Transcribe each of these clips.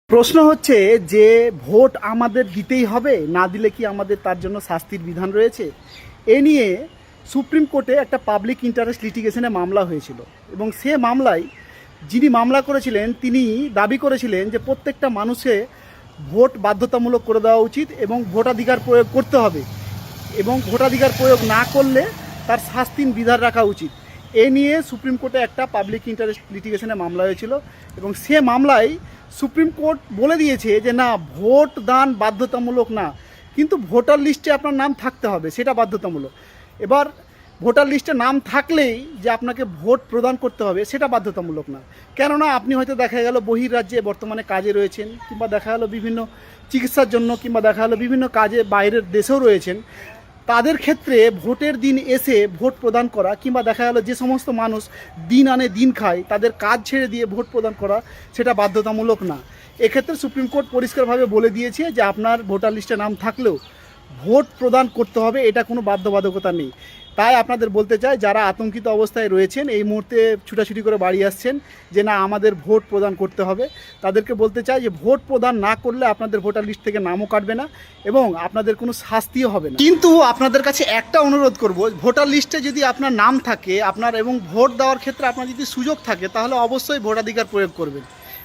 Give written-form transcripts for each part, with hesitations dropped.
প্রশ্ন হচ্ছে যে ভোট আমাদের দিতেই হবে, না দিলে কি আমাদের তার জন্য শাস্তির বিধান রয়েছে? এ নিয়ে সুপ্রিম কোর্টে একটা পাবলিক ইন্টারেস্ট লিটিগেশনে মামলা হয়েছিল এবং সে মামলায় যিনি মামলা করেছিলেন তিনি দাবি করেছিলেন যে প্রত্যেকটা মানুষে ভোট বাধ্যতামূলক করে দেওয়া উচিত এবং ভোটাধিকার প্রয়োগ করতে হবে এবং ভোটাধিকার প্রয়োগ না করলে তার শাস্তির বিধান রাখা উচিত। এ নিয়ে সুপ্রিম কোর্টে একটা পাবলিক ইন্টারেস্ট লিটিগেশনে মামলা হয়েছিল এবং সে মামলায় সুপ্রিম কোর্ট বলে দিয়েছে যে না, ভোট দান বাধ্যতামূলক না, কিন্তু ভোটার লিস্টে আপনার নাম থাকতে হবে, সেটা বাধ্যতামূলক। এবার ভোটার লিস্টে নাম থাকলেই যে আপনাকে ভোট প্রদান করতে হবে সেটা বাধ্যতামূলক না। কেননা আপনি হয়তো দেখা গেল বহির্রাজ্যে বর্তমানে কাজে রয়েছেন, কিংবা দেখা গেলো বিভিন্ন চিকিৎসার জন্য, কিংবা দেখা গেলো বিভিন্ন কাজে বাইরের দেশেও রয়েছেন। তাদের ক্ষেত্রে ভোটের দিন এসে ভোট প্রদান করা, কিংবা দেখা গেল যে সমস্ত মানুষ দিন আনে দিন খায় তাদের কাজ ছেড়ে দিয়ে ভোট প্রদান করা, সেটা বাধ্যতামূলক না। এক্ষেত্রে সুপ্রিম কোর্ট পরিষ্কারভাবে বলে দিয়েছে যে আপনার ভোটার লিস্টে নাম থাকলেও ভোট প্রদান করতে হবে, এটা কোনো বাধ্যবাধকতা নেই। তাই আপনাদের বলতে চাই, যারা আতঙ্কিত অবস্থায় রয়েছেন, এই মুহূর্তে ছুটাছুটি করে বাড়ি আসছেন যে না আমাদের ভোট প্রদান করতে হবে, তাদেরকে বলতে চাই যে ভোট প্রদান না করলে আপনাদের ভোটার লিস্ট থেকে নামও কাটবে না এবং আপনাদের কোনো শাস্তিও হবে না। কিন্তু আপনাদের কাছে একটা অনুরোধ করব, ভোটার লিস্টে যদি আপনার নাম থাকে আপনার এবং ভোট দেওয়ার ক্ষেত্রে আপনার যদি সুযোগ থাকে, তাহলে অবশ্যই ভোটাধিকার প্রয়োগ করবেন।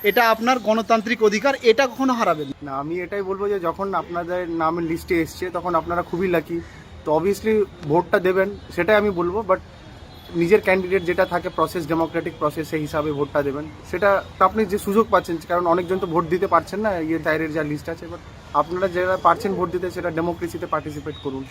এটা আপনার গণতান্ত্রিক অধিকার, এটা কখনো হারাবেন না। না, আমি এটাই বলবো যে যখন আপনাদের নামের লিস্টে এসছে তখন আপনারা খুবই লাকি, তো অবভিয়াসলি ভোটটা দেবেন, সেটাই আমি বলবো। বাট নিজের ক্যান্ডিডেট যেটা থাকে প্রসেস, ডেমোক্রেটিক প্রসেস, সেই হিসাবে ভোটটা দেবেন। সেটা তো আপনি যে সুযোগ পাচ্ছেন, কারণ অনেকজন তো ভোট দিতে পারছেন না, দায়ের যা লিস্ট আছে, বাট আপনারা যারা পারছেন ভোট দিতে, সেটা ডেমোক্রেসিতে পার্টিসিপেট করুন।